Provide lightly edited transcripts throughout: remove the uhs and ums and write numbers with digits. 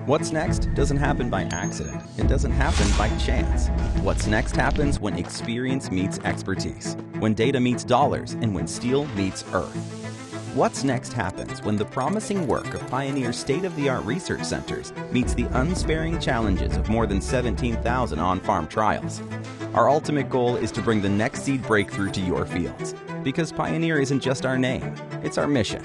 What's next doesn't happen by accident. It doesn't happen by chance. What's next happens when experience meets expertise, when data meets dollars, and when steel meets earth. What's next happens when the promising work of Pioneer's state-of-the-art research centers meets the unsparing challenges of more than 17,000 on-farm trials. Our ultimate goal is to bring the next seed breakthrough to your fields, because Pioneer isn't just our name, it's our mission.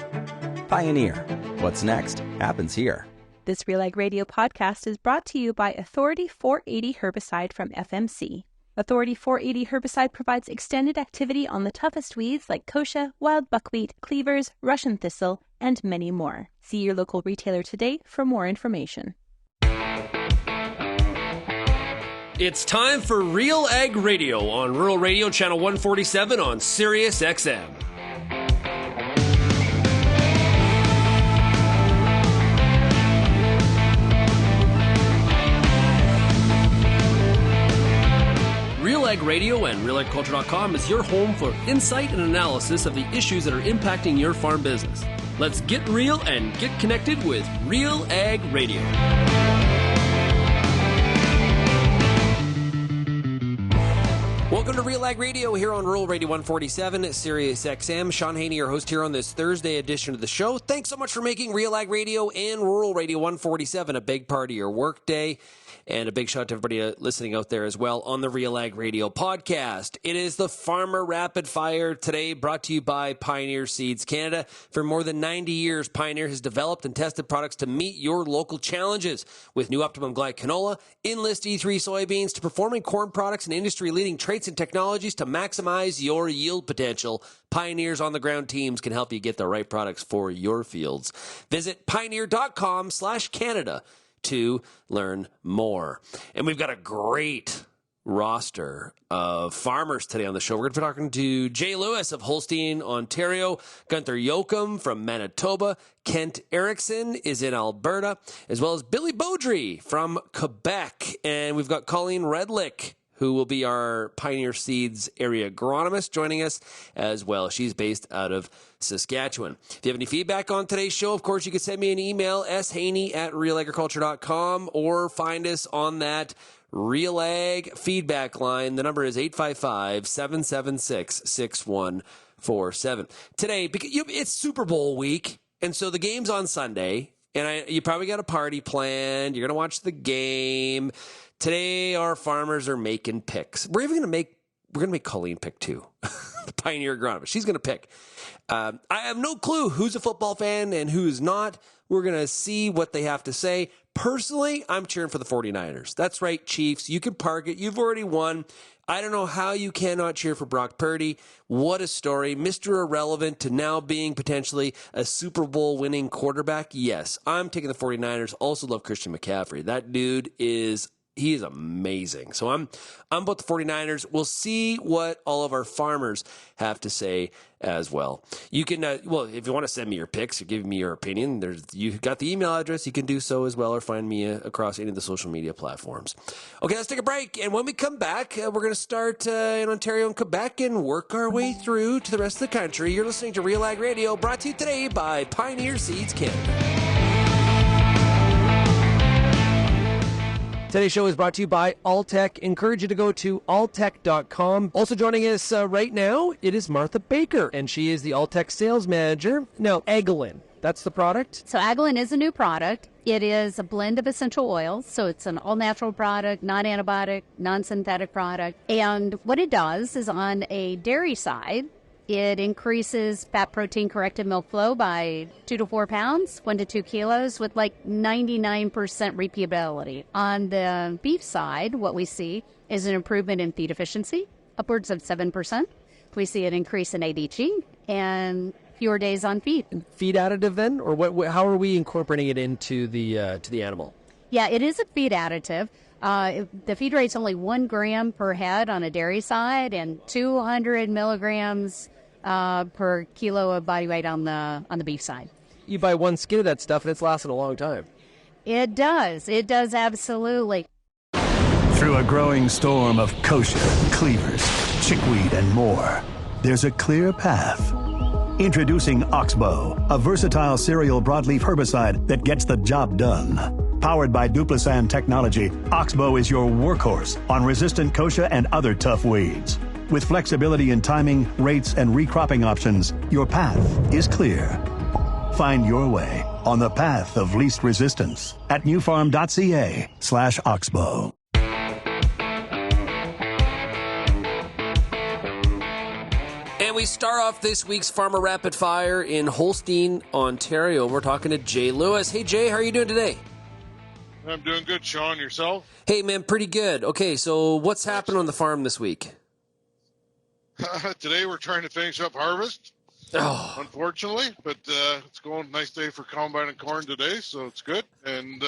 Pioneer, what's next happens here. This RealAg Radio podcast is brought to you by Authority 480 herbicide from FMC. Authority 480 herbicide provides extended activity on the toughest weeds like kochia, wild buckwheat, cleavers, Russian thistle, and many more. See your local retailer today for more information. It's time for RealAg Radio on Rural Radio Channel 147 on Sirius XM. RealAg Radio and RealAgriculture.com is your home for insight and analysis of the issues that are impacting your farm business. Let's get real and get connected with RealAg Radio. Welcome to RealAg Radio here on Rural Radio 147 at Sirius XM. Sean Haney, your host here on this Thursday edition of the show. Thanks so much for making RealAg Radio and Rural Radio 147 a big part of your workday. And a big shout out to everybody listening out there as well on the RealAg Radio podcast. It is the Farmer Rapid Fire today, brought to you by Pioneer Seeds Canada. For more than 90 years, Pioneer has developed and tested products to meet your local challenges. With new Optimum Glide canola, Enlist E3 soybeans, to performing corn products and industry-leading traits and technologies to maximize your yield potential, Pioneer's on-the-ground teams can help you get the right products for your fields. Visit pioneer.com/Canada to learn more. And we've got a great roster of farmers today on the show. We're going to be talking to Jay Lewis of Holstein, Ontario, Gunther Yoakum from Manitoba, Kent Erickson is in Alberta, as well as Billy Beaudry from Quebec. And we've got Colleen Redlick, who will be our Pioneer Seeds area agronomist, joining us as well. She's based out of Saskatchewan. If you have any feedback on today's show, of course, you can send me an email, shaney@realagriculture.com, or find us on that RealAg feedback line. The number is 855-776-6147. Today, it's Super Bowl week, and so the game's on Sunday, and you probably got a party planned. You're going to watch the game. Today, our farmers are making picks. We're going to make Colleen pick too, the Pioneer agronomist. She's going to pick. I have no clue who's a football fan and who's not. We're going to see what they have to say. Personally, I'm cheering for the 49ers. That's right, Chiefs. You can park it. You've already won. I don't know how you cannot cheer for Brock Purdy. What a story. Mr. Irrelevant to now being potentially a Super Bowl winning quarterback. Yes, I'm taking the 49ers. Also love Christian McCaffrey. That dude is amazing. So I'm about the 49ers. We'll see what all of our farmers have to say as well. You can, if you want to send me your picks or give me your opinion, you've got the email address. You can do so as well, or find me across any of the social media platforms. Okay, let's take a break. And when we come back, we're going to start in Ontario and Quebec and work our way through to the rest of the country. You're listening to RealAg Radio, brought to you today by Pioneer Seeds Canada. Today's show is brought to you by Alltech. Encourage you to go to alltech.com. Also joining us right now, it is Martha Baker, and she is the Alltech sales manager. Now, Aglin, that's the product? So Aglin is a new product. It is a blend of essential oils, so it's an all-natural product, non-antibiotic, non-synthetic product. And what it does is, on a dairy side, it increases fat protein corrected milk flow by 2 to 4 pounds, 1 to 2 kilos, with like 99% repeatability. On the beef side, what we see is an improvement in feed efficiency, upwards of 7%. We see an increase in ADG and fewer days on feed. Feed additive then, or how are we incorporating it into the animal? Yeah, it is a feed additive. The feed rate's only 1 gram per head on a dairy side, and 200 milligrams per kilo of body weight on the beef side. You buy one skid of that stuff and it's lasted a long time. It does absolutely. Through a growing storm of kochia, cleavers, chickweed, and more, there's a clear path. Introducing Oxbow, a versatile cereal broadleaf herbicide that gets the job done. Powered by Duplisan technology, Oxbow is your workhorse on resistant kochia and other tough weeds. With flexibility in timing, rates, and recropping options, your path is clear. Find your way on the path of least resistance at newfarm.ca/Oxbow. And we start off this week's Farmer Rapid Fire in Holstein, Ontario. We're talking to Jay Lewis. Hey, Jay, how are you doing today? I'm doing good, Sean. Yourself? Hey, man, pretty good. Okay, so what's happening on the farm this week? Today we're trying to finish up harvest, unfortunately, but it's going nice day for combining corn today, so it's good. And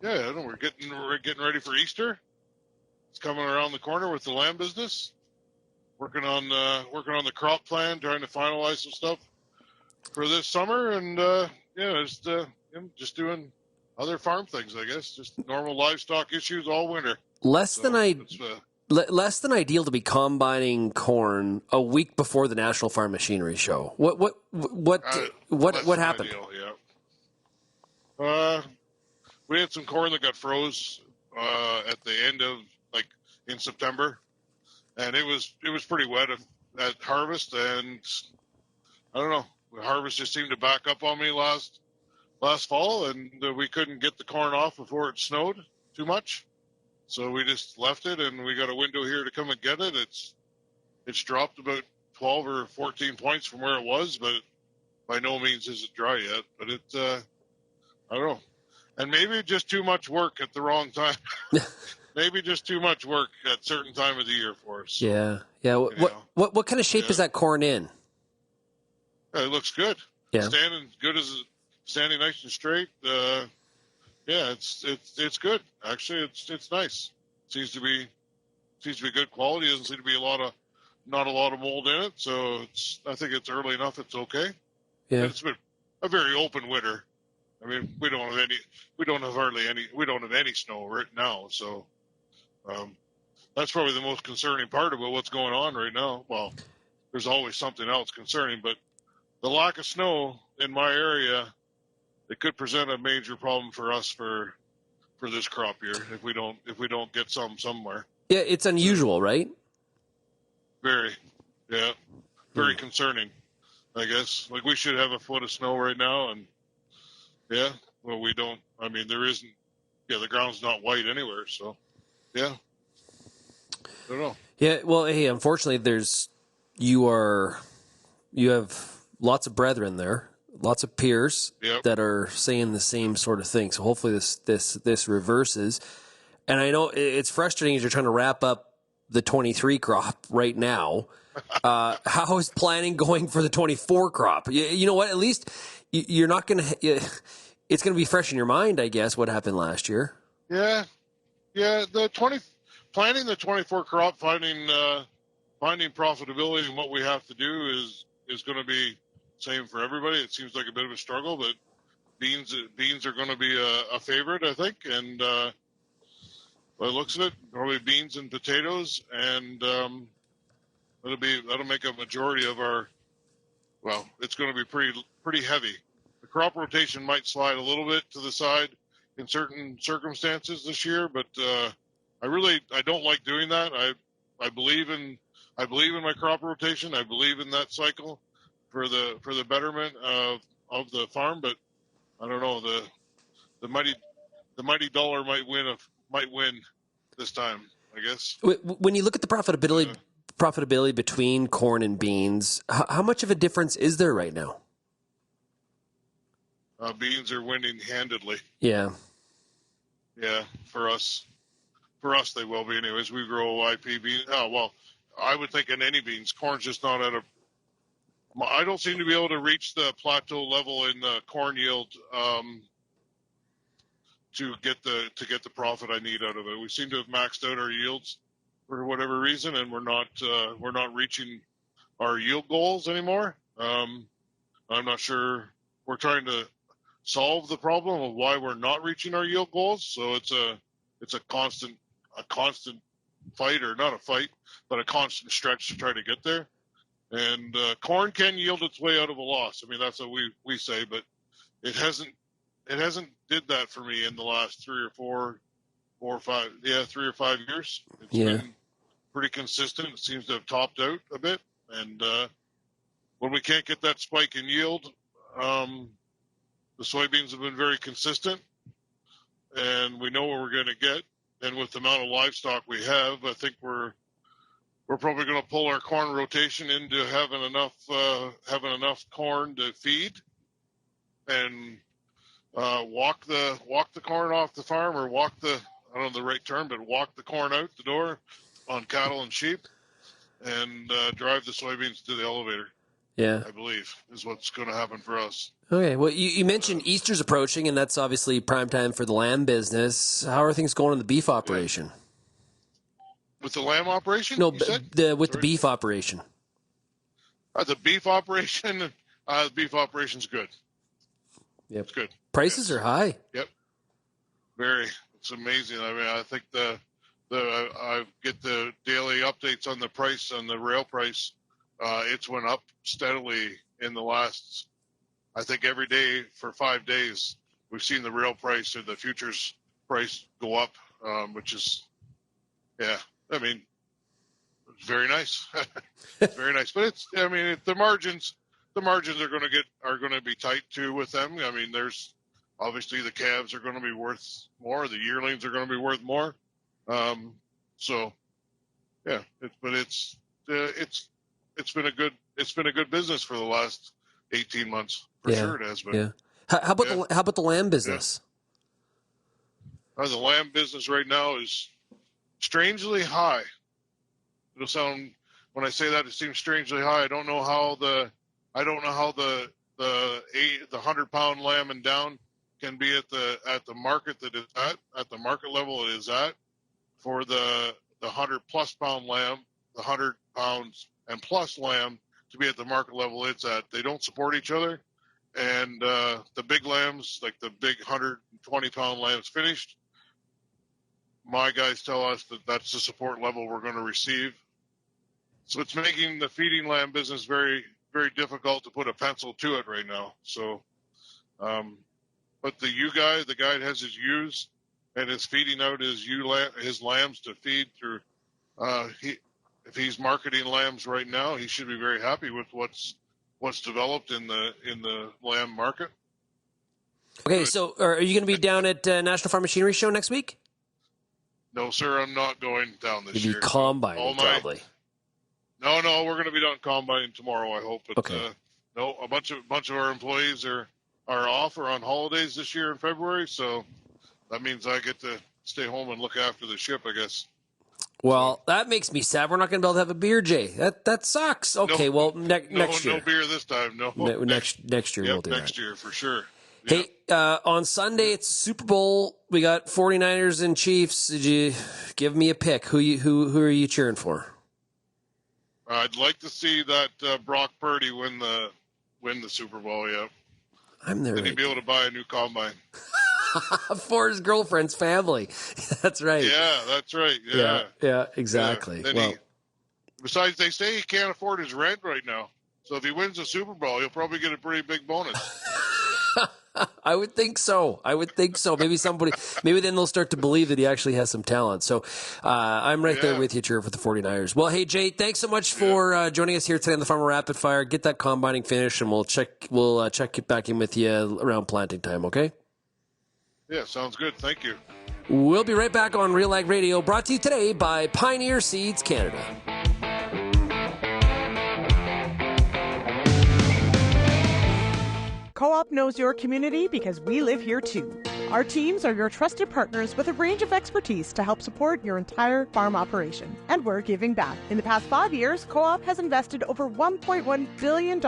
we're getting ready for Easter. It's coming around the corner with the lamb business. Working on the crop plan, trying to finalize some stuff for this summer, and just doing other farm things, I guess. Just normal livestock issues all winter. Less than ideal to be combining corn a week before the National Farm Machinery Show. What happened? Ideal, yeah. We had some corn that got froze at the end of in September. And it was pretty wet at harvest, and I don't know. The harvest just seemed to back up on me last fall, and we couldn't get the corn off before it snowed too much. So we just left it, and we got a window here to come and get it. It's dropped about 12 or 14 points from where it was, but by no means is it dry yet. But I don't know. And maybe just too much work at the wrong time. Maybe just too much work at certain time of the year for us. Yeah. What kind of shape is that corn in? It looks good. Yeah. Standing nice and straight. It's good. Actually, it's nice. Seems to be good quality. Doesn't seem to be not a lot of mold in it. So I think it's early enough. It's okay. Yeah. And it's been a very open winter. I mean, we don't have any snow right now. So. That's probably the most concerning part about what's going on right now. Well, there's always something else concerning, but the lack of snow in my area, it could present a major problem for us for this crop year if we don't get some somewhere. Yeah, it's unusual, right? Very concerning, I guess. Like, we should have a foot of snow right now, and we don't. I mean, there isn't. Yeah, the ground's not white anywhere, so. Yeah. I don't know. Yeah, well, hey, unfortunately, you have lots of brethren there, lots of peers that are saying the same sort of thing. So hopefully this reverses. And I know it's frustrating as you're trying to wrap up the 23 crop right now. How is planning going for the 24 crop? You know what? At least you're not going to. It's going to be fresh in your mind, I guess. What happened last year? Yeah. Yeah, planning the 24 crop, finding profitability in what we have to do is going to be same for everybody. It seems like a bit of a struggle, but beans are going to be a favorite, I think. And by the looks of it, probably beans and potatoes, and that'll make a majority of our. Well, it's going to be pretty heavy. The crop rotation might slide a little bit to the side in certain circumstances this year, but I don't like doing that. I believe in my crop rotation. I believe in that cycle for the betterment of the farm. But I don't know, the mighty dollar might win this time, I guess. When you look at the profitability between corn and beans, how much of a difference is there right now? Beans are winning handedly. Yeah. Yeah, for us they will be anyways. We grow IP beans. Oh, well, I would think in any beans. Corn's just not I don't seem to be able to reach the plateau level in the corn yield to get the profit I need out of it. We seem to have maxed out our yields for whatever reason, and we're not reaching our yield goals anymore. I'm not sure. We're trying to solve the problem of why we're not reaching our yield goals. So it's a constant fight, or not a fight, but a constant stretch to try to get there. And corn can yield its way out of a loss. I mean, that's what we say, but it hasn't did that for me in the last 3 or 5 years. It's been pretty consistent. It seems to have topped out a bit. And when we can't get that spike in yield, the soybeans have been very consistent, and we know what we're going to get. And with the amount of livestock we have, I think we're probably going to pull our corn rotation into having enough corn to feed, and walk the corn off the farm, or I don't know the right term, but walk the corn out the door on cattle and sheep, and drive the soybeans to the elevator. Yeah, I believe is what's going to happen for us. Okay, well, you mentioned Easter's approaching, and that's obviously prime time for the lamb business. How are things going in the beef operation? With the lamb operation? No, the beef operation. The beef operation, the beef operation's good. Yep. It's good. Prices are high. Yep. Very. It's amazing. I mean, I think I get the daily updates on the price, on the rail price. It's went up steadily in the last, I think every day for 5 days, we've seen the rail price or the futures price go up, which is, I mean, it's very nice. It's very nice. But the margins are going to be tight too with them. I mean, there's obviously the calves are going to be worth more. The yearlings are going to be worth more. It's been a good business for the last 18 months. For sure it has been. Yeah. How about the lamb business? Yeah. The lamb business right now is strangely high. It'll sound, when I say that, it seems strangely high. I don't know how the 100-pound lamb and down can be at the market that it's at the market level it is at, for the 100-plus pound lamb, the 100 pounds and plus lamb to be at the market level it's at. They don't support each other. And the big lambs, like the big 120-pound lambs finished, my guys tell us that that's the support level we're going to receive. So it's making the feeding lamb business very, very difficult to put a pencil to it right now. So, but the guy that has his ewes and is feeding out his lambs to feed through, if he's marketing lambs right now, he should be very happy with what's developed in the lamb market. Okay, Good. so are you going to be down at National Farm Machinery Show next week? No, sir, I'm not going down this year. You'll be combining, probably. No, we're going to be done combining tomorrow, I hope. But, okay. No, a bunch of our employees are off or on holidays this year in February, so that means I get to stay home and look after the ship, I guess. Well, that makes me sad. We're not going to be able to have a beer, Jay. That sucks. Okay, next year. No beer this time, no. Next year we'll do that. Next year, for sure. Hey, on Sunday, it's Super Bowl. We got 49ers and Chiefs. Did you give me a pick? Who are you cheering for? I'd like to see that Brock Purdy win the Super Bowl, yeah. I'm there. And he'd be able to buy a new combine. For his girlfriend's family. That's right. Yeah, that's right. Yeah, exactly. Yeah. Besides, they say he can't afford his rent right now. So if he wins the Super Bowl, he'll probably get a pretty big bonus. I would think so. Maybe then they'll start to believe that he actually has some talent. So I'm right there with you, cheering for the 49ers. Well, hey, Jay, thanks so much for joining us here today on the Farmer Rapid Fire. Get that combining finished, and we'll check back in with you around planting time, okay? Yeah, sounds good. Thank you. We'll be right back on RealAg Radio, brought to you today by Pioneer Seeds Canada. Co-op knows your community because we live here too. Our teams are your trusted partners with a range of expertise to help support your entire farm operation. And we're giving back. In the past 5 years, Co-op has invested over $1.1 billion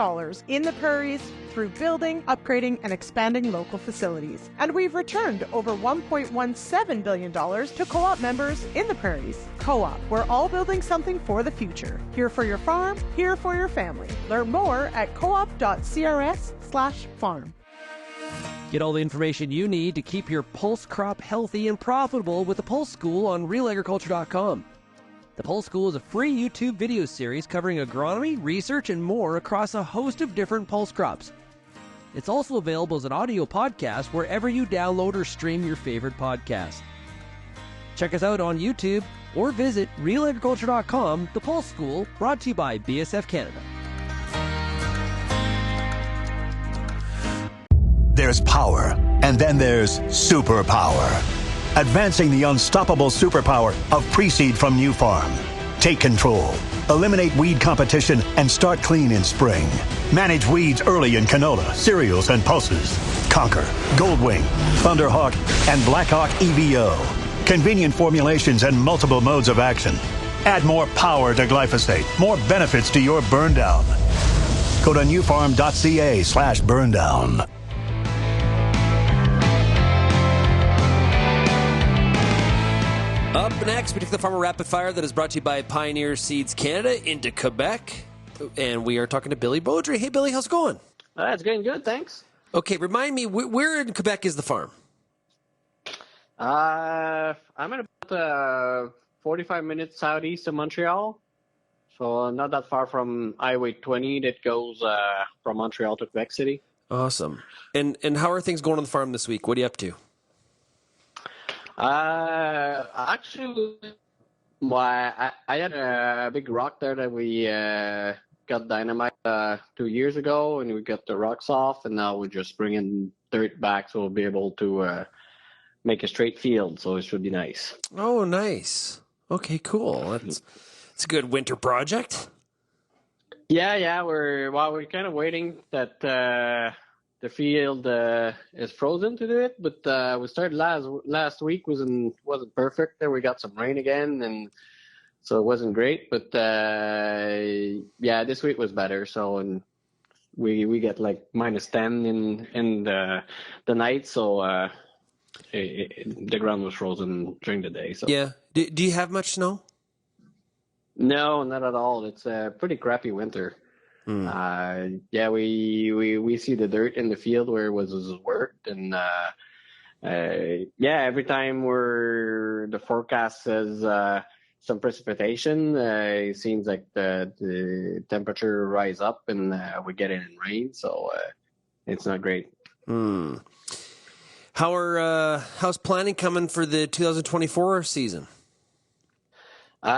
in the prairies through building, upgrading, and expanding local facilities. And we've returned over $1.17 billion to Co-op members in the prairies. Co-op, we're all building something for the future. Here for your farm, here for your family. Learn more at coop.crs/farm. Get all the information you need to keep your pulse crop healthy and profitable with the Pulse School on RealAgriculture.com. The Pulse School is a free YouTube video series covering agronomy, research, and more across a host of different pulse crops. It's also available as an audio podcast wherever you download or stream your favorite podcast. Check us out on YouTube or visit RealAgriculture.com, the Pulse School, brought to you by BSF Canada. There's power, and then there's superpower. Advancing the unstoppable superpower of pre-seed from New Farm. Take control. Eliminate weed competition and start clean in spring. Manage weeds early in canola, cereals, and pulses. Conquer, Goldwing, Thunderhawk, and Blackhawk EVO. Convenient formulations and multiple modes of action. Add more power to glyphosate, more benefits to your burn down. Go to newfarm.ca/burndown. Up next, we take the Farmer Rapid Fire that is brought to you by Pioneer Seeds Canada into Quebec. And we are talking to Billy Beaudry. Hey, Billy, how's it going? It's going good, thanks. Okay, remind me, where in Quebec is the farm? I'm at about 45 minutes southeast of Montreal. So not that far from Highway 20 that goes from Montreal to Quebec City. Awesome. And how are things going on the farm this week? What are you up to? Actually, I had a big rock there that we got dynamite 2 years ago, and we got the rocks off, and now we're just bringing dirt back, so we'll be able to make a straight field, so it should be nice. Oh, nice. Okay, cool. It's a good winter project. Yeah, we're kind of waiting that the field is frozen to do it, but we started last week wasn't perfect. Then we got some rain again, and so it wasn't great. But this week was better. So and we get like -10 in the night, so the ground was frozen during the day. So yeah, do you have much snow? No, not at all. It's a pretty crappy winter. We see the dirt in the field where it was worked, and every time the forecast says some precipitation, it seems like the temperature rise up and we get it in rain, so it's not great. How's planning coming for the 2024 season? We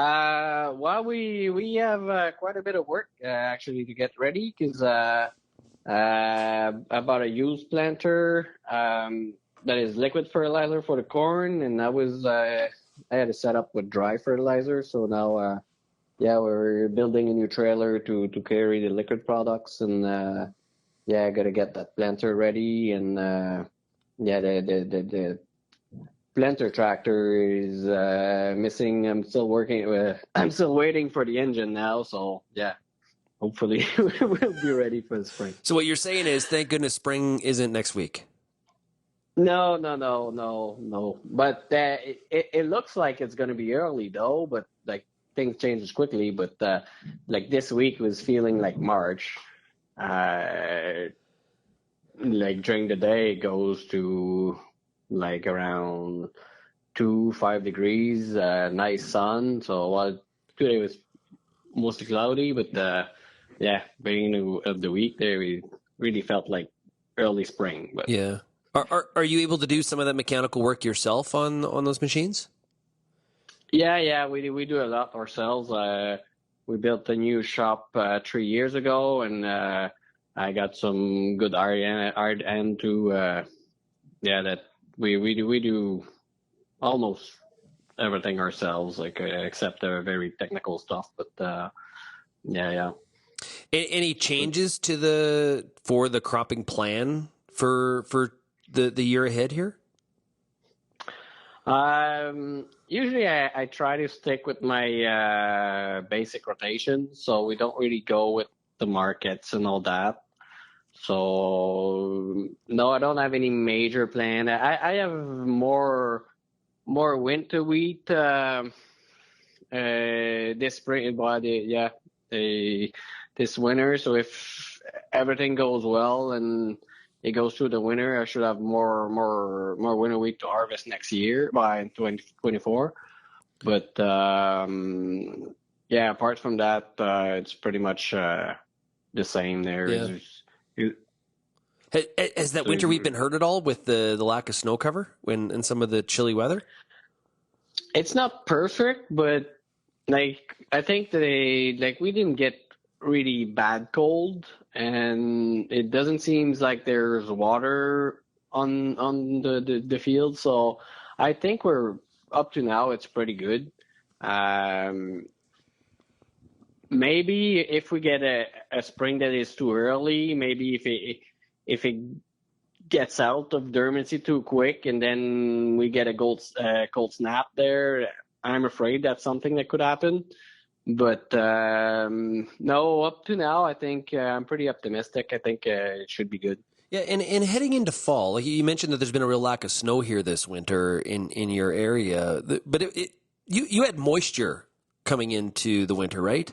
have quite a bit of work actually to get ready, because I bought a used planter that is liquid fertilizer for the corn, and I had to set up with dry fertilizer. So now, we're building a new trailer to carry the liquid products, and I got to get that planter ready, and the planter tractor is missing. I'm still waiting for the engine now, so hopefully we'll be ready for the spring. So what you're saying is, thank goodness spring isn't next week. No. But it looks like it's going to be early though, but like things changes quickly. But like this week was feeling like March. Like during the day it goes to like around 2-5 degrees, nice sun. So today was mostly cloudy, but beginning of the week there, we really felt like early spring. But yeah, are you able to do some of that mechanical work yourself on those machines? Yeah, we do a lot ourselves. We built a new shop 3 years ago, and I got some good RN to that. We do almost everything ourselves, like except the very technical stuff. But Any changes for the cropping plan for the year ahead here? Usually I try to stick with my basic rotation, so we don't really go with the markets and all that. So no, I don't have any major plan. I have more winter wheat this spring, this winter. So if everything goes well and it goes through the winter, I should have more winter wheat to harvest next year by 2024. But apart from that, it's pretty much the same there. Yeah. Has that winter we've been hurt at all with the lack of snow cover and some of the chilly weather? It's not perfect, but like I think we didn't get really bad cold, and it doesn't seem like there's water on the field. So I think we're up to now. It's pretty good. Maybe if we get a spring that is too early, maybe if it gets out of dormancy too quick and then we get a cold snap there, I'm afraid that's something that could happen. But no, up to now, I think I'm pretty optimistic. I think it should be good. Yeah, and heading into fall, like you mentioned that there's been a real lack of snow here this winter in your area, but you had moisture coming into the winter, right?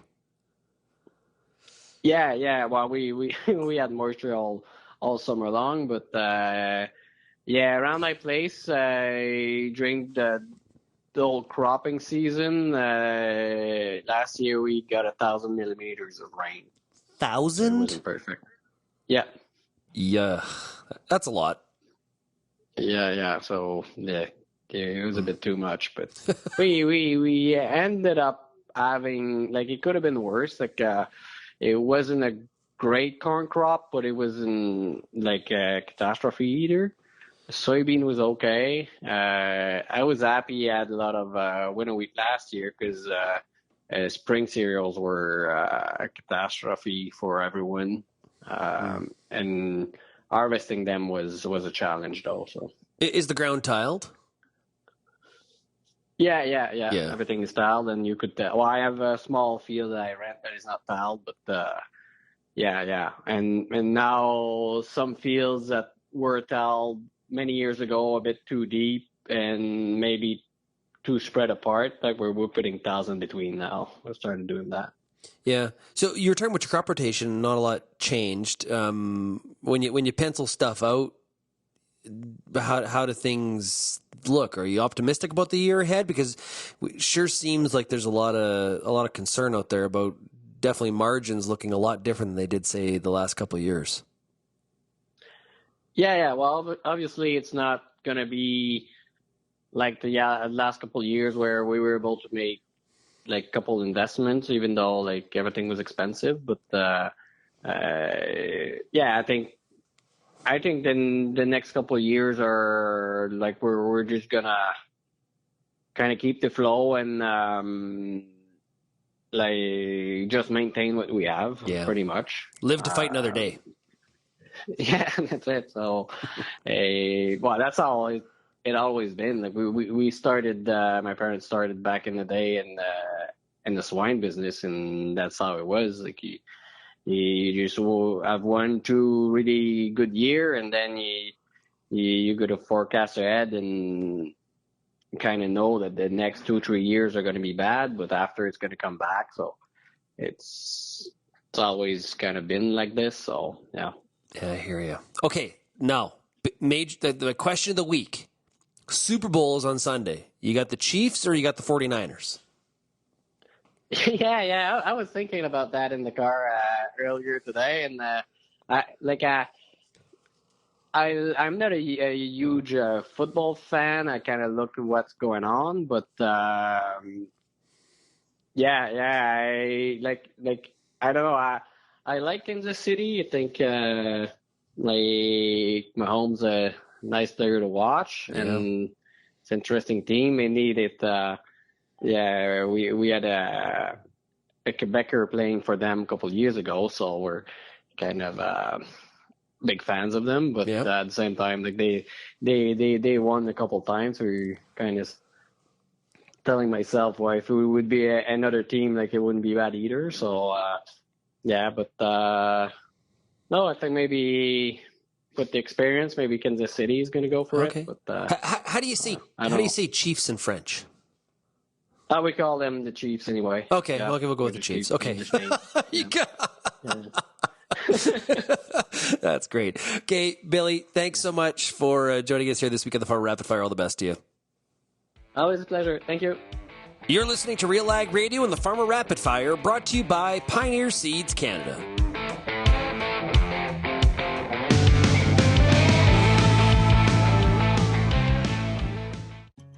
Yeah. Well, we had moisture all summer long, but around my place during the whole cropping season, last year we got 1,000 millimeters of rain. 1,000? It wasn't perfect. Yeah. Yeah, that's a lot. Yeah. So it was a bit too much, but we ended up having, like, it could have been worse. Like it wasn't a great corn crop, but it wasn't like a catastrophe either. Soybean was okay. I was happy I had a lot of winter wheat last year because spring cereals were a catastrophe for everyone. And harvesting them was a challenge though. So is the ground tiled? Yeah. Everything is tiled, and you could tell. Well, I have a small field that I rent that is not tiled, but yeah. And now some fields that were tiled many years ago, a bit too deep and maybe too spread apart. Like we're putting tiles in between now. We're starting doing that. Yeah. So you were talking about your crop rotation. Not a lot changed. When you pencil stuff out, how do things look? Are you optimistic about the year ahead? Because it sure seems like there's a lot of concern out there about definitely margins looking a lot different than they did, say, the last couple of years. Yeah. Well, obviously it's not going to be like the last couple of years where we were able to make like a couple investments, even though like everything was expensive. But I think then the next couple of years are like we're just gonna kind of keep the flow and like just maintain what we have, pretty much. Live to fight another day. Yeah, that's it. So, well, that's all it always been. Like we started. My parents started back in the day in the swine business, and that's how it was. Like you just have 1-2 really good year, and then you got to forecast ahead and kind of know that the next 2-3 years are going to be bad, but after it's going to come back. So it's always kind of been like this. So yeah. Yeah, I hear you. Okay, now the question of the week: Super Bowl is on Sunday. You got the Chiefs or you got the 49ers? Yeah. I was thinking about that in the car earlier today, and I'm not a huge football fan. I kind of look at what's going on, but I don't know. I like Kansas City. I think like Mahomes a nice player to watch, and it's an interesting team. They needed. We had a Quebecer playing for them a couple of years ago, so we're kind of big fans of them. But at the same time, like they won a couple of times. We're kind of telling myself, well, if it would be another team, like it wouldn't be bad either. So but no, I think maybe with the experience, maybe Kansas City is going to go for it. But how do you say Chiefs in French? We call them the Chiefs anyway. Okay, we'll go with the Chiefs. Okay. That's great. Okay, Billy, thanks so much for joining us here this week at the Farmer Rapid Fire. All the best to you. Always a pleasure. Thank you. You're listening to RealAg Radio and the Farmer Rapid Fire, brought to you by Pioneer Seeds Canada.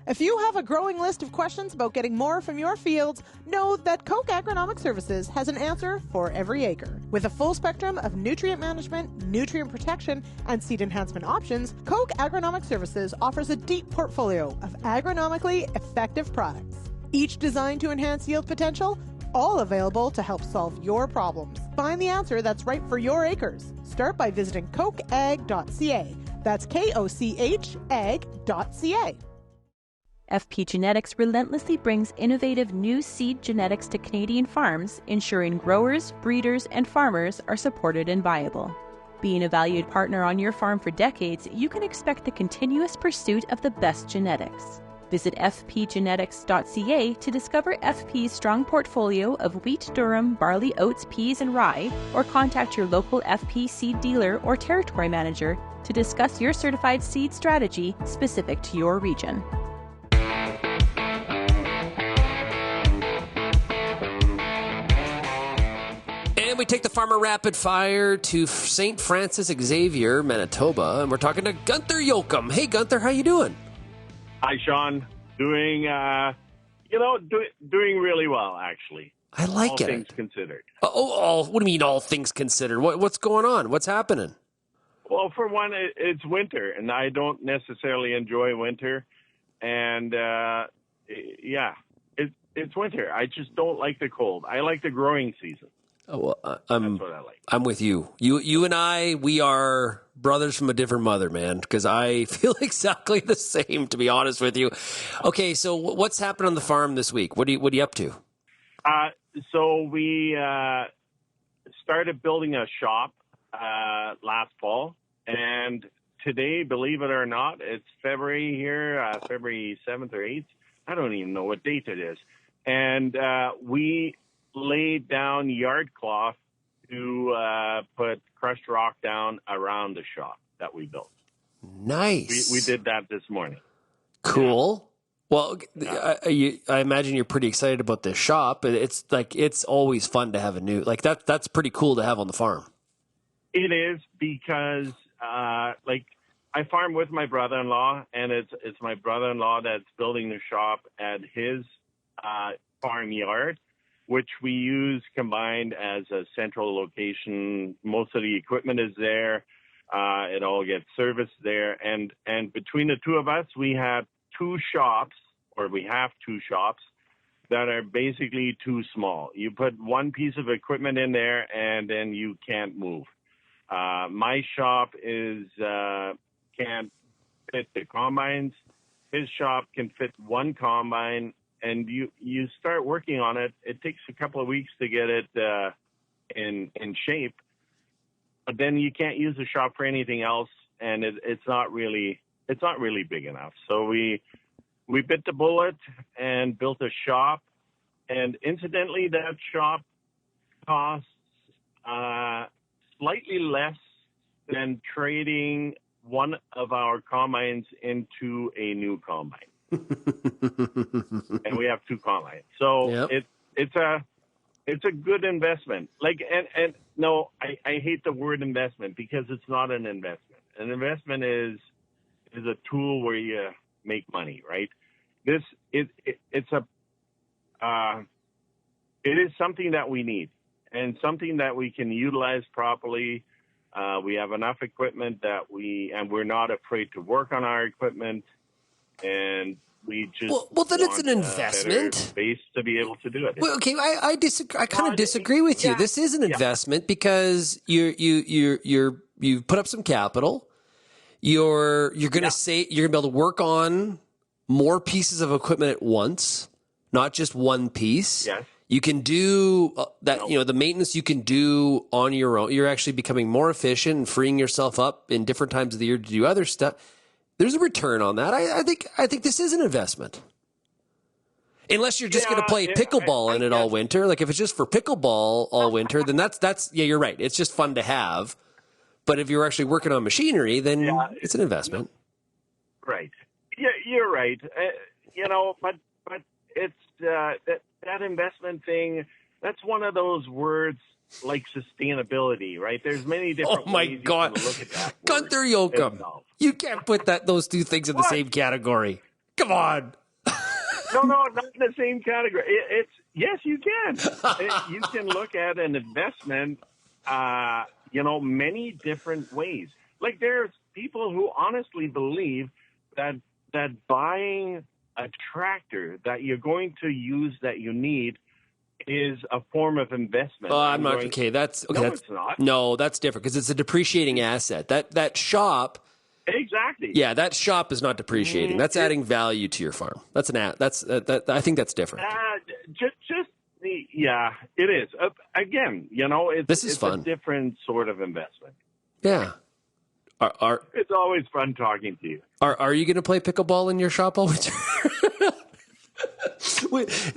If you have a growing list of questions about getting more from your fields, know that Koch Agronomic Services has an answer for every acre. With a full spectrum of nutrient management, nutrient protection, and seed enhancement options, Koch Agronomic Services offers a deep portfolio of agronomically effective products. Each designed to enhance yield potential, all available to help solve your problems. Find the answer that's right for your acres. Start by visiting kochag.ca. That's KOCH ag.ca. FP Genetics relentlessly brings innovative new seed genetics to Canadian farms, ensuring growers, breeders, and farmers are supported and viable. Being a valued partner on your farm for decades, you can expect the continuous pursuit of the best genetics. Visit fpgenetics.ca to discover FP's strong portfolio of wheat, durum, barley, oats, peas, and rye, or contact your local FP seed dealer or territory manager to discuss your certified seed strategy specific to your region. And we take the Farmer Rapid Fire to St. Francis Xavier, Manitoba, and we're talking to Gunther Yoakum. Hey, Gunther, how you doing? Hi, Sean. Doing really well, actually. I like all it. All things considered. What do you mean, all things considered? What's going on? What's happening? Well, for one, it's winter, and I don't necessarily enjoy winter. And, it's winter. I just don't like the cold. I like the growing season. Oh, That's what I like. I'm with you. You and I, we are brothers from a different mother, man, because I feel exactly the same, to be honest with you. Okay, so what's happened on the farm this week? What are you up to? So we started building a shop last fall, and today, believe it or not, it's February here, February 7th or 8th. I don't even know what date it is. And we laid down yard cloth to put crushed rock down around the shop that we built. Nice. We did that this morning. Cool. Well, I imagine you're pretty excited about this shop. It's always fun to have a new, that's pretty cool to have on the farm. It is because I farm with my brother-in-law, and it's my brother-in-law that's building the shop at his farmyard, which we use combined as a central location. Most of the equipment is there. It all gets serviced there. And between the two of us, we have two shops that are basically too small. You put one piece of equipment in there, and then you can't move. My shop can't fit the combines. His shop can fit one combine. And you start working on it. It takes a couple of weeks to get it in shape, but then you can't use the shop for anything else, and it's not really big enough. So we bit the bullet and built a shop, and incidentally, that shop costs slightly less than trading one of our combines into a new combine. And we have two combines, so yep. It's a good investment. No, I hate the word investment because it's not an investment. An investment is a tool where you make money, right? It is something that we need and something that we can utilize properly. We have enough equipment we're not afraid to work on our equipment. And we just well then it's an investment space to be able to do it. Well, okay, I disagree. I kind of disagree with you. This is an investment because you put up some capital. You're going to you're going to be able to work on more pieces of equipment at once, not just one piece. Yes. You can do that. The maintenance you can do on your own. You're actually becoming more efficient and freeing yourself up in different times of the year to do other stuff. There's a return on that. I think this is an investment. Unless you're just going to play pickleball in it all winter. Like if it's just for pickleball all winter, then that's you're right. It's just fun to have. But if you're actually working on machinery, then it's an investment. Right. Yeah, you're right. But it's that investment thing. That's one of those words like sustainability, right? There's many different ways you can look at that. Gunther Yoakum. You can't put those two things in the same category. Come on. No, not in the same category. It's yes, you can. You can look at an investment, many different ways. Like there's people who honestly believe that buying a tractor that you're going to use that you need is a form of investment. I'm not okay. That's okay. No, That's, it's not. No, that's different because it's a depreciating asset. That shop. Exactly. Yeah, that shop is not depreciating. That's adding value to your farm. That's I think that's different. Yeah, it is. Again, This is it's fun. a different sort of investment. Yeah. It's always fun talking to you. Are you going to play pickleball in your shop all winter?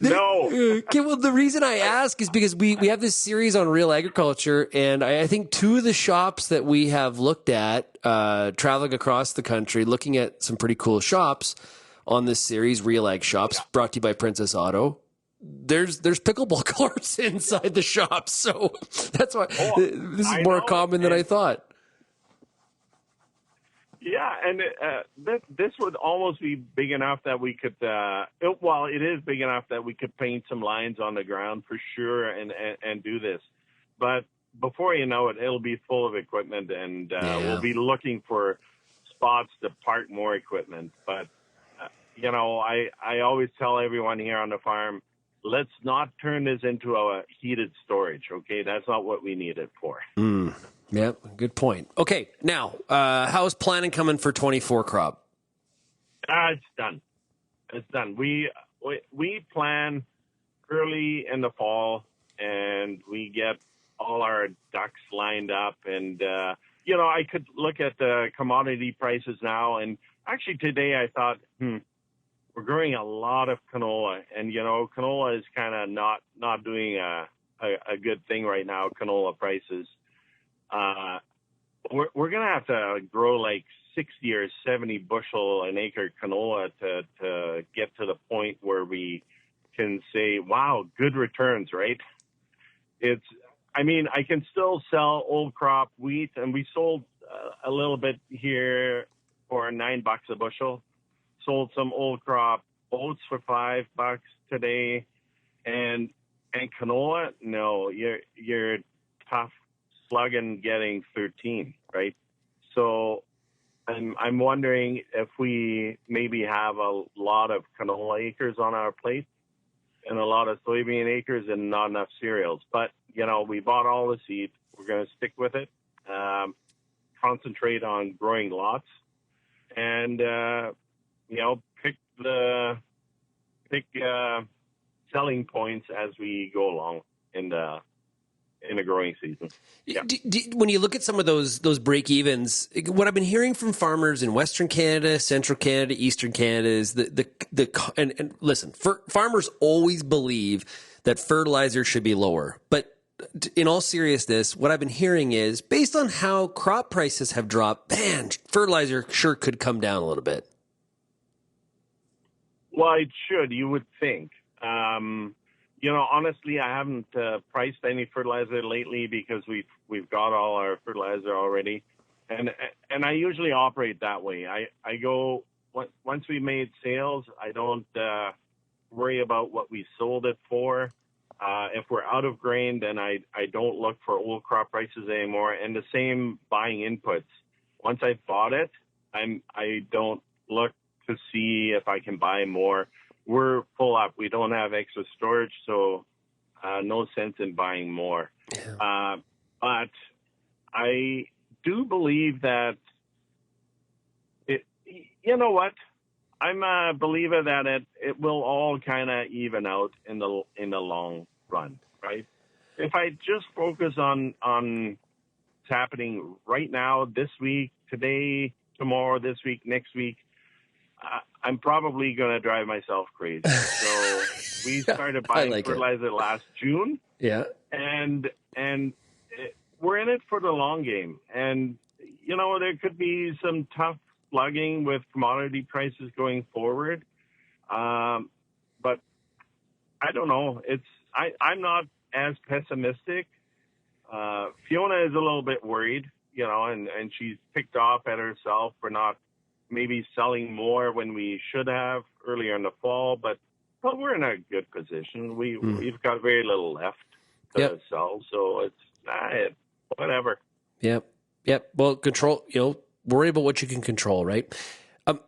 No. Okay, well, the reason I ask is because we have this series on real agriculture, and I think two of the shops that we have looked at, traveling across the country, looking at some pretty cool shops on this series, RealAg shops, brought to you by Princess Auto. There's pickleball courts inside the shop, so that's why this is more common than I thought. Yeah, and this would almost be big enough that we could, it is big enough that we could paint some lines on the ground for sure and do this. But before you know it, it'll be full of equipment, and we'll be looking for spots to park more equipment. But, I always tell everyone here on the farm, let's not turn this into a heated storage, okay? That's not what we need it for. Yeah, good point. Okay, now, how's planning coming for 24 crop? It's done. It's done. We plan early in the fall, and we get all our ducks lined up. And, I could look at the commodity prices now. And actually today I thought, we're growing a lot of canola. And, canola is kind of not doing a good thing right now, canola prices. We're going to have to grow like 60 or 70 bushel an acre canola to get to the point where we can say, wow, good returns, right? I can still sell old crop wheat, and we sold a little bit here for $9 a bushel. Sold some old crop oats for $5 today, and canola, no, you're tough slugging getting 13, right? So I'm wondering if we maybe have a lot of canola acres on our plate and a lot of soybean acres and not enough cereals. But, we bought all the seed. We're going to stick with it, concentrate on growing lots, and, pick selling points as we go along in the growing season. Yeah. When you look at some of those break evens, what I've been hearing from farmers in Western Canada, Central Canada, Eastern Canada is and listen, farmers always believe that fertilizer should be lower. But in all seriousness, what I've been hearing is based on how crop prices have dropped, man, fertilizer sure could come down a little bit. Well, it should, you would think. Honestly, I haven't priced any fertilizer lately because we've got all our fertilizer already, and I usually operate that way. I go once we made sales, I don't worry about what we sold it for. If we're out of grain, then I don't look for old crop prices anymore. And the same buying inputs. Once I bought it, I don't look to see if I can buy more. We're full up. We don't have extra storage, so no sense in buying more. Yeah. But I do believe that you know what? I'm a believer that it will all kind of even out in the long run, right? If I just focus on what's happening right now, this week, today, tomorrow, this week, next week, I'm probably going to drive myself crazy. So we started buying fertilizer last June. Yeah. And we're in it for the long game. And, there could be some tough slugging with commodity prices going forward. But I don't know. I'm not as pessimistic. Fiona is a little bit worried, and she's picked off at herself for not maybe selling more when we should have earlier in the fall, but we're in a good position. We've got very little left to sell, so it's whatever. Yep. Well, control. Worry about what you can control, right?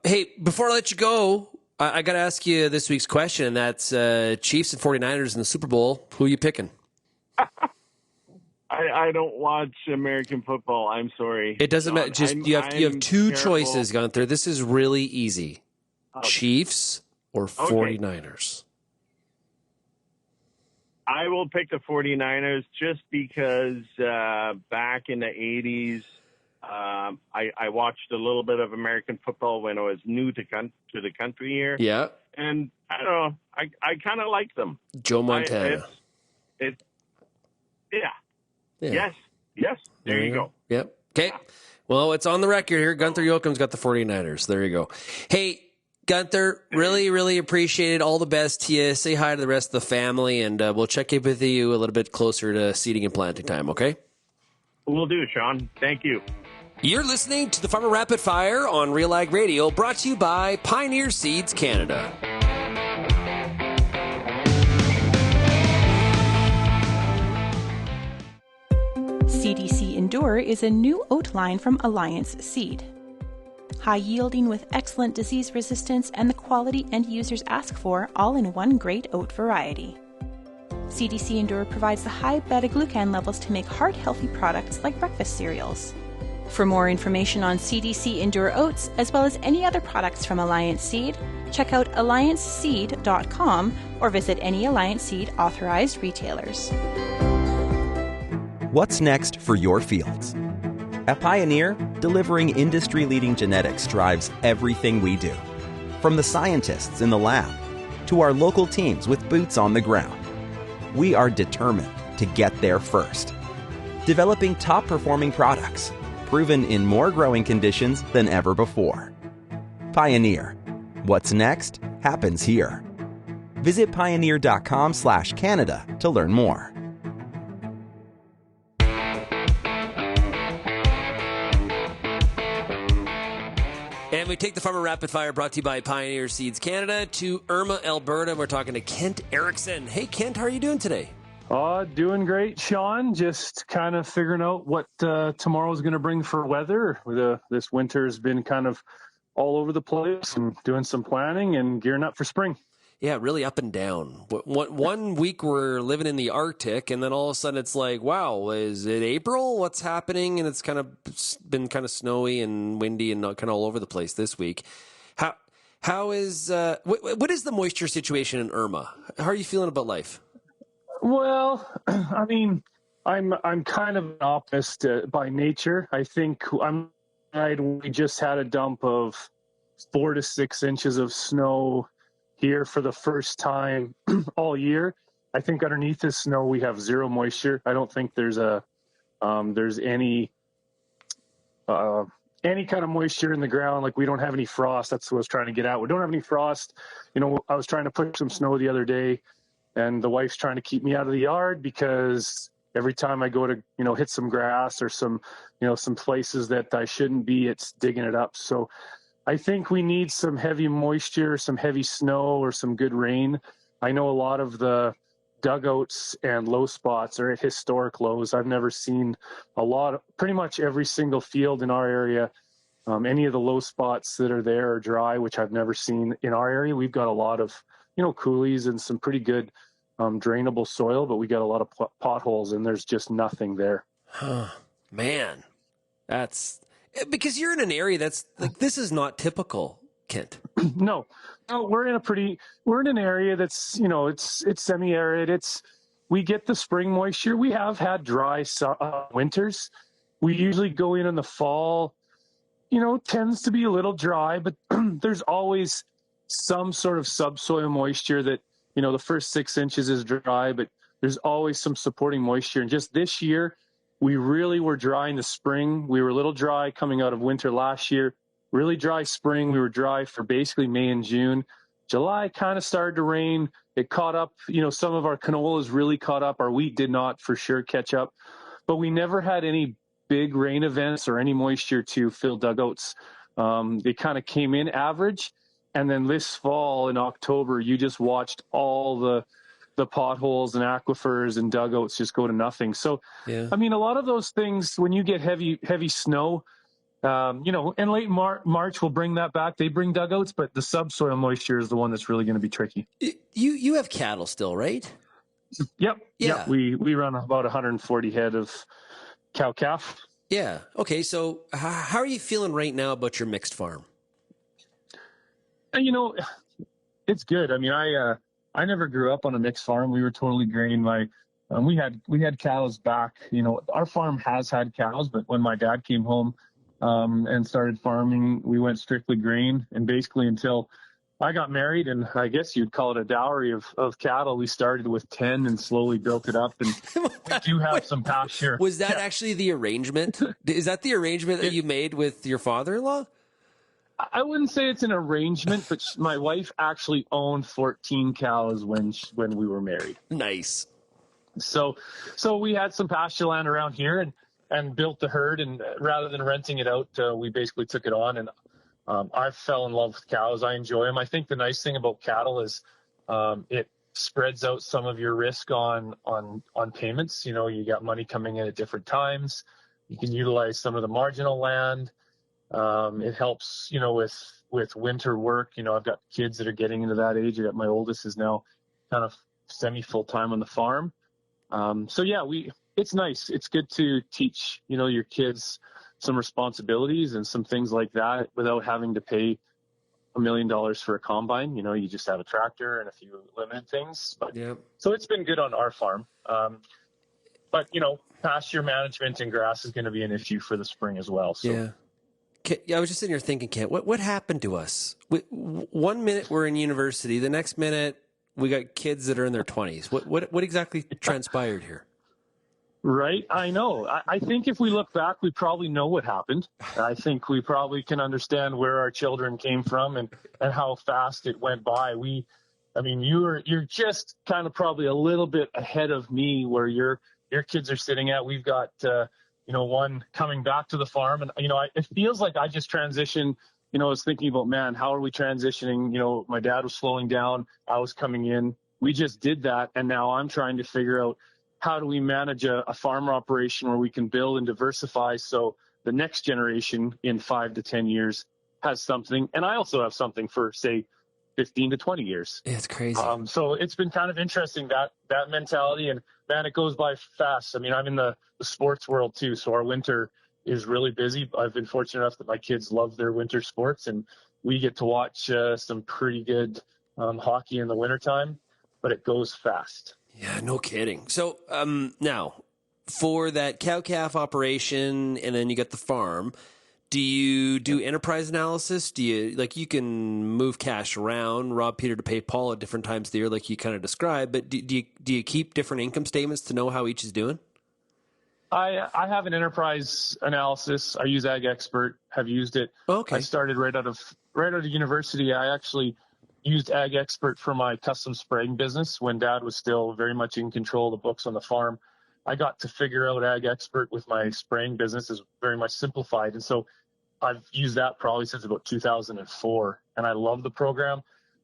Hey, before I let you go, I got to ask you this week's question, and that's Chiefs and 49ers in the Super Bowl. Who are you picking? I don't watch American football. I'm sorry. It doesn't matter. Just you have two choices, Gunther. This is really easy: Chiefs or 49ers. I will pick the 49ers just because back in the 80s, I watched a little bit of American football when I was new to the country here. Yeah. And I don't know, I kind of like them. Joe Montana. Yeah. Yes. There you go. Yep. Okay. Well, it's on the record here. Gunther Yoakum's got the 49ers. There you go. Hey, Gunther, really, really appreciate it. All the best to you. Say hi to the rest of the family, and we'll check in with you a little bit closer to seeding and planting time, okay? We'll do, Sean. Thank you. You're listening to the Farmer Rapid Fire on RealAg Radio, brought to you by Pioneer Seeds Canada. CDC Endure is a new oat line from Alliance Seed. High yielding with excellent disease resistance and the quality end users ask for, all in one great oat variety. CDC Endure provides the high beta-glucan levels to make heart-healthy products like breakfast cereals. For more information on CDC Endure oats, as well as any other products from Alliance Seed, check out allianceseed.com or visit any Alliance Seed authorized retailers. What's next for your fields? At Pioneer, delivering industry-leading genetics drives everything we do. From the scientists in the lab to our local teams with boots on the ground, we are determined to get there first. Developing top-performing products, proven in more growing conditions than ever before. Pioneer. What's next happens here. Visit pioneer.com/Canada to learn more. And we take the Farmer Rapid Fire, brought to you by Pioneer Seeds Canada, to Irma, Alberta. We're talking to Kent Erickson. Hey, Kent, how are you doing today? Doing great, Sean. Just kind of figuring out what tomorrow's going to bring for weather. This winter has been kind of all over the place, and doing some planning and gearing up for spring. Yeah, really up and down. One week we're living in the Arctic, and then all of a sudden it's like, wow, is it April? What's happening? And it's kind of been kind of snowy and windy and kind of all over the place this week. How is what is the moisture situation in Irma? How are you feeling about life? Well, I mean, I'm kind of an optimist by nature. I think we just had a dump of 4 to 6 inches of snow here for the first time all year. I think underneath this snow we have zero moisture. I don't think there's any kind of moisture in the ground. Like, we don't have any frost. That's what I was trying to get at. We don't have any frost. I was trying to push some snow the other day, and the wife's trying to keep me out of the yard because every time I go to hit some grass or some places that I shouldn't be, it's digging it up. So I think we need some heavy moisture, some heavy snow, or some good rain. I know a lot of the dugouts and low spots are at historic lows. I've never seen pretty much every single field in our area. Any of the low spots that are there are dry, which I've never seen in our area. We've got a lot of, coulees and some pretty good drainable soil, but we got a lot of potholes, and there's just nothing there. Man, that's... Because you're in an area that's like, this is not typical, Kent. No, we're in an area that's, it's semi-arid. We get the spring moisture. We have had dry winters. We usually go in the fall, tends to be a little dry, but there's always some sort of subsoil moisture that, the first 6 inches is dry, but there's always some supporting moisture. And just this year, we really were dry in the spring. We were a little dry coming out of winter last year. Really dry spring. We were dry for basically May and June. July kind of started to rain. It caught up. Some of our canolas really caught up. Our wheat did not for sure catch up. But we never had any big rain events or any moisture to fill dugouts. They kind of came in average. And then this fall in October, you just watched all the potholes and aquifers and dugouts just go to nothing. So, Yeah. I mean, a lot of those things, when you get heavy snow, and late March will bring that back. They bring dugouts, but the subsoil moisture is the one that's really going to be tricky. You have cattle still, right? Yep. Yeah. Yep. We run about 140 head of cow-calf. Yeah. Okay. So how are you feeling right now about your mixed farm? It's good. I mean, I never grew up on a mixed farm. We were totally grain. We had cows back. Our farm has had cows, but when my dad came home and started farming, we went strictly grain. And basically until I got married, and I guess you'd call it a dowry of cattle, we started with 10 and slowly built it up. And we do have some pasture. Was that actually the arrangement? Is that the arrangement that you made with your father-in-law? I wouldn't say it's an arrangement, but my wife actually owned 14 cows when we were married. Nice. So we had some pasture land around here and built the herd, and rather than renting it out, we basically took it on. And I fell in love with cows. I enjoy them. I think the nice thing about cattle is it spreads out some of your risk on payments. You got money coming in at different times. You can utilize some of the marginal land. It helps, with winter work. I've got kids that are getting into that age. My oldest is now kind of semi full time on the farm. It's nice. It's good to teach, your kids some responsibilities and some things like that without having to pay $1 million for a combine. You just have a tractor and a few limited things. But, So it's been good on our farm. But pasture management and grass is going to be an issue for the spring as well. So. Yeah. I was just sitting here thinking, Kent, what happened to us? 1 minute we're in university, the next minute we got kids that are in their 20s. What exactly transpired here? Right, I know. I think if we look back, we probably know what happened. I think we probably can understand where our children came from and how fast it went by. You're just kind of probably a little bit ahead of me where your kids are sitting at. We've got one coming back to the farm. And, it feels like I just transitioned. I was thinking about, man, how are we transitioning? My dad was slowing down. I was coming in. We just did that. And now I'm trying to figure out how do we manage a farm operation where we can build and diversify so the next generation in 5 to 10 years has something. And I also have something for, say, 15 to 20 years. Yeah, it's crazy. So it's been kind of interesting, that mentality. And, man, it goes by fast. I'm in the sports world, too. So our winter is really busy. I've been fortunate enough that my kids love their winter sports, and we get to watch some pretty good hockey in the wintertime, but it goes fast. Yeah, no kidding. So now, for that cow-calf operation, and then you got the farm, do you do enterprise analysis? Do you, you can move cash around, rob Peter to pay Paul at different times of the year, like you kind of described, but do you keep different income statements to know how each is doing? I have an enterprise analysis. I use Ag Expert, have used it. Okay. I started right out of university. I actually used Ag Expert for my custom spraying business when Dad was still very much in control of the books on the farm. I got to figure out Ag Expert with my spraying business is very much simplified. And so I've used that probably since about 2004, and I love the program.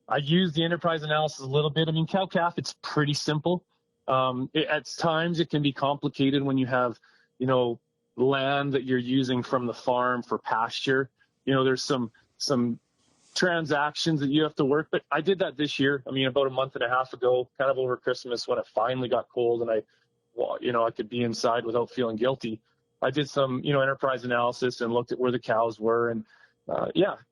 I use the enterprise analysis a little bit. Cow-calf, it's pretty simple. At times it can be complicated when you have, land that you're using from the farm for pasture. There's some transactions that you have to work, but I did that this year. About a month and a half ago, kind of over Christmas, when it finally got cold and I could be inside without feeling guilty. I did some, enterprise analysis and looked at where the cows were. And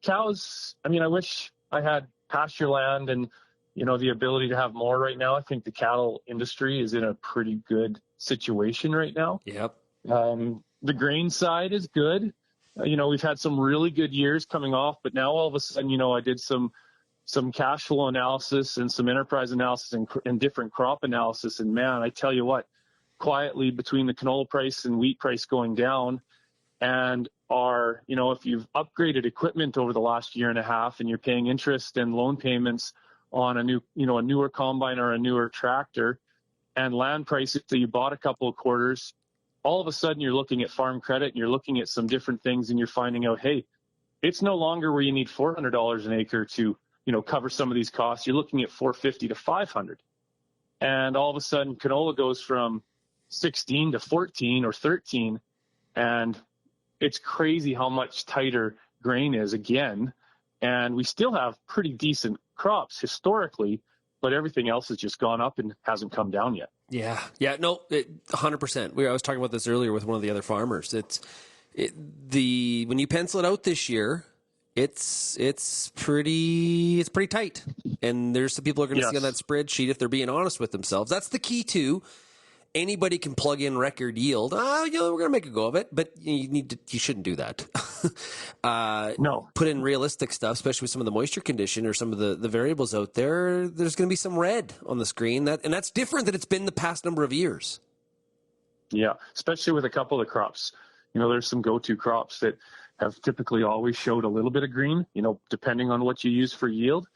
cows, I wish I had pasture land and, the ability to have more right now. I think the cattle industry is in a pretty good situation right now. Yep. The grain side is good. We've had some really good years coming off, but now all of a sudden, I did some cash flow analysis and some enterprise analysis and different crop analysis. And man, I tell you what, quietly between the canola price and wheat price going down and if you've upgraded equipment over the last year and a half and you're paying interest and loan payments on a newer combine or a newer tractor and land prices that you bought a couple of quarters, all of a sudden you're looking at farm credit and you're looking at some different things and you're finding out, hey, it's no longer where you need $400 an acre to, cover some of these costs. You're looking at $450 to $500. And all of a sudden, canola goes from 16 to 14 or 13. And it's crazy how much tighter grain is again. And we still have pretty decent crops historically, but everything else has just gone up and hasn't come down yet. Yeah. No, 100%. I was talking about this earlier with one of the other farmers. When you pencil it out this year, it's pretty tight, and there's some people are going to see on that spreadsheet if they're being honest with themselves. That's the key too. Anybody can plug in record yield. We're going to make a go of it, but you shouldn't do that. No. Put in realistic stuff, especially with some of the moisture condition or some of the variables out there. There's going to be some red on the screen, and that's different than it's been the past number of years. Yeah, especially with a couple of crops. There's some go-to crops that have typically always showed a little bit of green, depending on what you use for yield.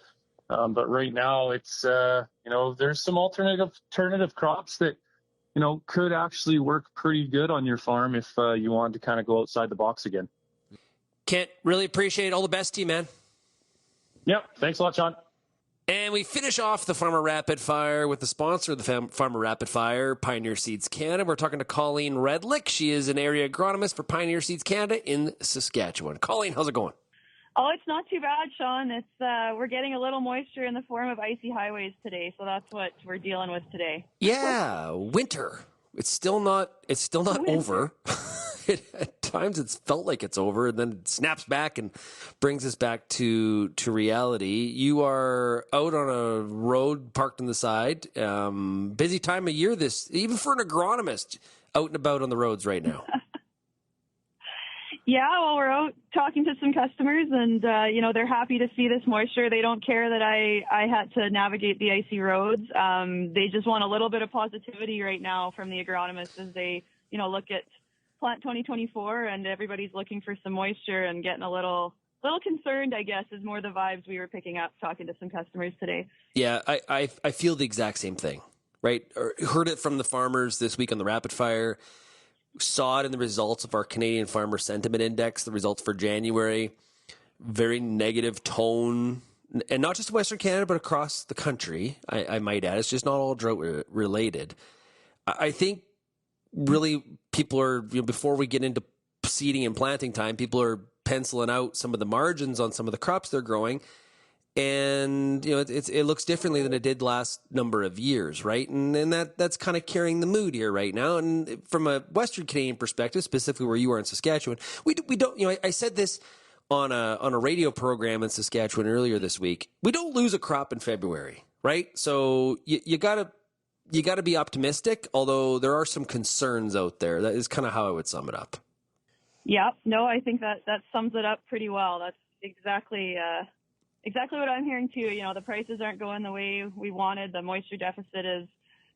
But right now it's, there's some alternative crops that, could actually work pretty good on your farm if you wanted to kind of go outside the box again. Kent, really appreciate it. All the best to you, man. Yep. Thanks a lot, Sean. And we finish off the Farmer Rapid Fire with the sponsor of the Farmer Rapid Fire, Pioneer Seeds Canada. We're talking to Colleen Redlick. She is an area agronomist for Pioneer Seeds Canada in Saskatchewan. Colleen, how's it going? Oh, it's not too bad, Sean. It's we're getting a little moisture in the form of icy highways today, so that's what we're dealing with today. Yeah, winter. It's still not over. At times it's felt like it's over, and then it snaps back and brings us back to reality. You are out on a road parked on the side. Busy time of year even for an agronomist, out and about on the roads right now. Yeah, well, we're out talking to some customers, and they're happy to see this moisture. They don't care that I had to navigate the icy roads. They just want a little bit of positivity right now from the agronomists as they, look at plant 2024, and everybody's looking for some moisture and getting a little concerned, I guess, is more the vibes we were picking up talking to some customers today. Yeah, I feel the exact same thing, right? Heard it from the farmers this week on the Rapid Fire. Saw it in the results of our Canadian Farmer Sentiment Index, the results for January. Very negative tone, and not just in Western Canada, but across the country, I might add. It's just not all drought related. I think really people are, before we get into seeding and planting time, people are penciling out some of the margins on some of the crops they're growing. And, it looks differently than it did last number of years, right? And that's kind of carrying the mood here right now. And from a Western Canadian perspective, specifically where you are in Saskatchewan, we don't, I said this on a radio program in Saskatchewan earlier this week. We don't lose a crop in February, right? So you gotta be optimistic, although there are some concerns out there. That is kind of how I would sum it up. Yeah, no, I think that sums it up pretty well. That's exactly what I'm hearing too. The prices aren't going the way we wanted. The moisture deficit is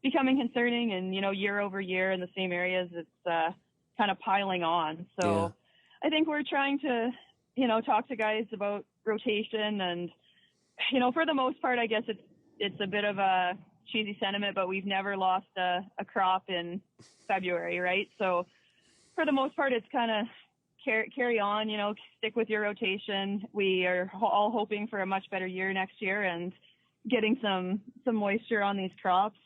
becoming concerning, and year over year in the same areas, it's kind of piling on. So yeah. I think we're trying to, talk to guys about rotation, and for the most part, I guess it's a bit of a cheesy sentiment, but we've never lost a crop in February, right? So for the most part, it's kind of carry on, stick with your rotation. We are all hoping for a much better year next year and getting some moisture on these crops.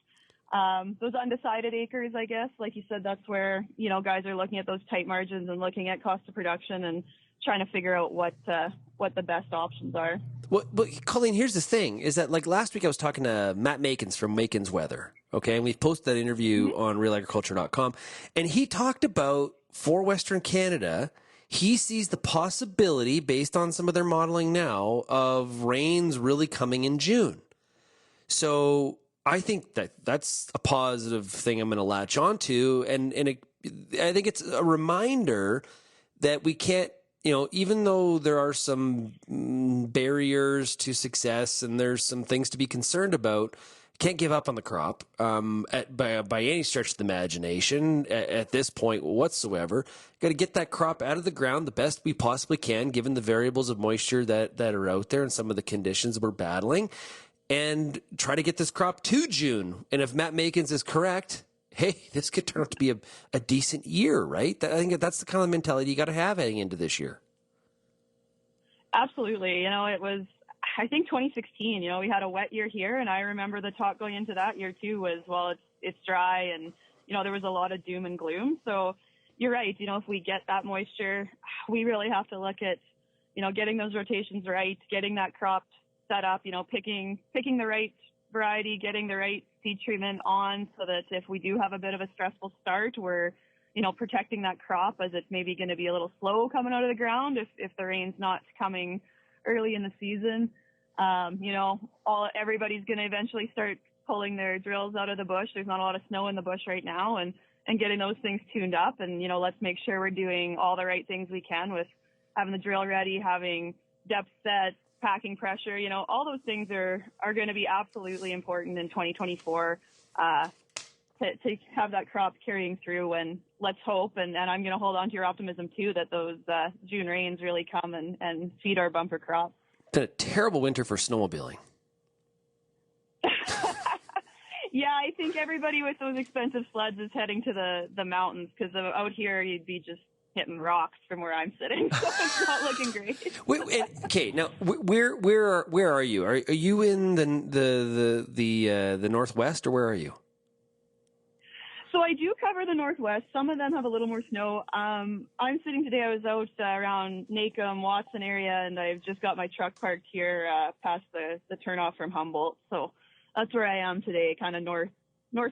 Those undecided acres, I guess, like you said, that's where, guys are looking at those tight margins and looking at cost of production and trying to figure out what the best options are. Well, but Colleen, here's the thing, is that like last week I was talking to Matt Makins from Makins Weather, okay? And we've posted that interview on RealAgriculture.com. And he talked about, for Western Canada, he sees the possibility, based on some of their modeling now, of rains really coming in June. So I think that's a positive thing I'm going to latch onto. And I think it's a reminder that we can't, even though there are some barriers to success and there's some things to be concerned about, can't give up on the crop by any stretch of the imagination at this point whatsoever. Got to get that crop out of the ground the best we possibly can, given the variables of moisture that are out there and some of the conditions we're battling, and try to get this crop to June. And if Matt Makins is correct, hey, this could turn out to be a decent year, right? I think that's the kind of mentality you got to have heading into this year. Absolutely. It was, I think 2016, we had a wet year here, and I remember the talk going into that year too was, well, it's dry, and, there was a lot of doom and gloom. So you're right. If we get that moisture, we really have to look at, getting those rotations right, getting that crop set up, picking the right variety, getting the right seed treatment on so that if we do have a bit of a stressful start, we're, protecting that crop as it's maybe going to be a little slow coming out of the ground if the rain's not coming early in the season. Everybody's going to eventually start pulling their drills out of the bush. There's not a lot of snow in the bush right now, and getting those things tuned up. And, let's make sure we're doing all the right things we can with having the drill ready, having depth set, packing pressure. All those things are going to be absolutely important in 2024 to have that crop carrying through. And let's hope, and I'm going to hold on to your optimism too, that those June rains really come and feed our bumper crop. It's been a terrible winter for snowmobiling. Yeah, I think everybody with those expensive sleds is heading to the mountains, because out here you'd be just hitting rocks from where I'm sitting, so it's not looking great. Okay, now where are you? Are you in the Northwest, or where are you? So I do cover the Northwest. Some of them have a little more snow. I'm sitting today. I was out around Nacum, Watson area, and I've just got my truck parked here past the turnoff from Humboldt. So that's where I am today, kind of north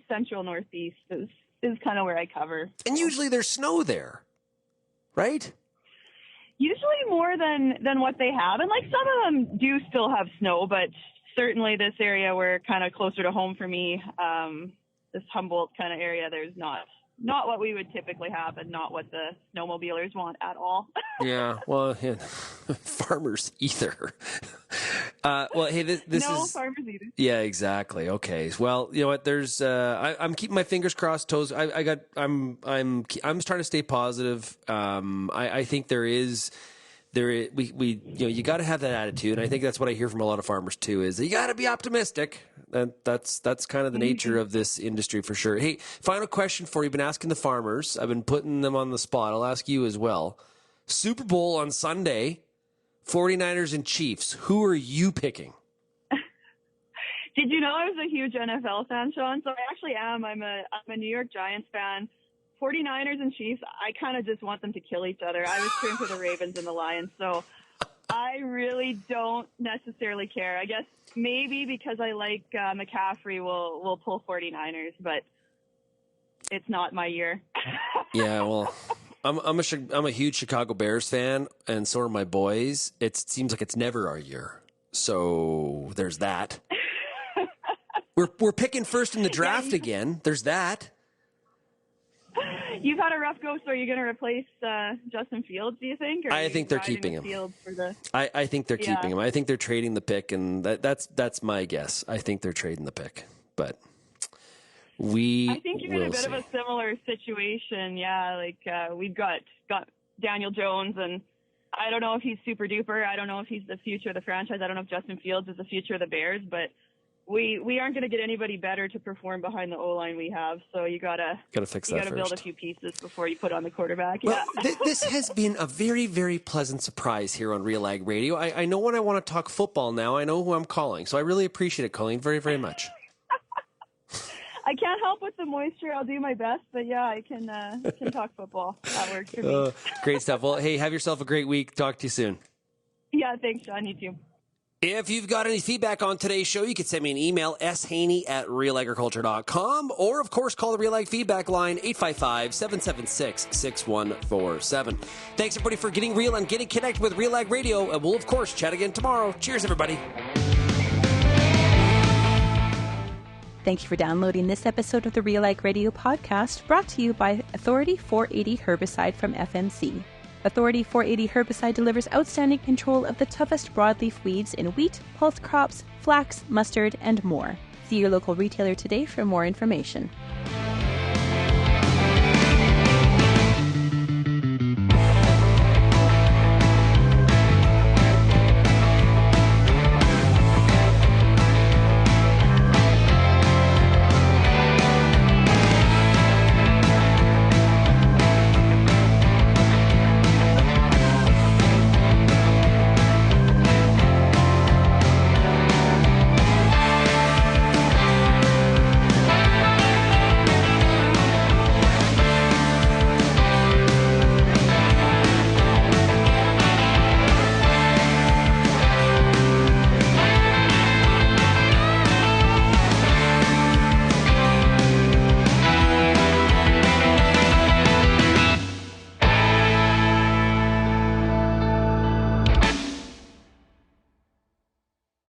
central, northeast is kind of where I cover. And usually there's snow there, right? Usually more than what they have. And some of them do still have snow, but certainly this area, we're kind of closer to home for me, this Humboldt kind of area, there's not what we would typically have, and not what the snowmobilers want at all. Yeah, well, farmers either. Well, hey, this no is farmers either. Yeah, exactly. Okay, well, you know what? There's I'm keeping my fingers crossed, toes. I'm trying to stay positive. I think you got to have that attitude, and I think that's what I hear from a lot of farmers too. Is you got to be optimistic. That's kind of the nature of this industry for sure. Hey, final question for you. I've been asking the farmers. I've been putting them on the spot. I'll ask you as well. Super Bowl on Sunday, 49ers and Chiefs. Who are you picking? Did you know I was a huge NFL fan, Sean? So I actually am. I'm a New York Giants fan. 49ers and Chiefs, I kind of just want them to kill each other. I was cheering for the Ravens and the Lions, so I really don't necessarily care. I guess maybe because I like McCaffrey will pull 49ers, but it's not my year. Yeah, well, I'm a huge Chicago Bears fan, and so are my boys. It seems like it's never our year, so there's that. We're picking first in the draft again. There's that. You've had a rough go, so are you going to replace Justin Fields, do you think? Or I think they're keeping him. I think they're keeping him. I think they're trading the pick, and that's my guess. I think they're trading the pick, but I think you're in a bit of a similar situation. Yeah, we've got Daniel Jones, and I don't know if he's super duper. I don't know if he's the future of the franchise. I don't know if Justin Fields is the future of the Bears, but we aren't going to get anybody better to perform behind the O-line we have. So you gotta fix that. You gotta build a few pieces before you put on the quarterback. Well, yeah. This has been a very, very pleasant surprise here on RealAg Radio. I know when I want to talk football now. I know who I'm calling, so I really appreciate it, Colleen, very, very much. I can't help with the moisture. I'll do my best, but yeah, I can talk football. That works for me. Great stuff. Well, hey, have yourself a great week. Talk to you soon. Yeah, thanks, Sean. You too. If you've got any feedback on today's show, you can send me an email, shaney@realagriculture.com, or, of course, call the RealAg feedback line, 855-776-6147. Thanks, everybody, for getting real and getting connected with RealAg Radio, and we'll, of course, chat again tomorrow. Cheers, everybody. Thank you for downloading this episode of the RealAg Radio podcast, brought to you by Authority 480 herbicide from FMC. Authority 480 herbicide delivers outstanding control of the toughest broadleaf weeds in wheat, pulse crops, flax, mustard, and more. See your local retailer today for more information.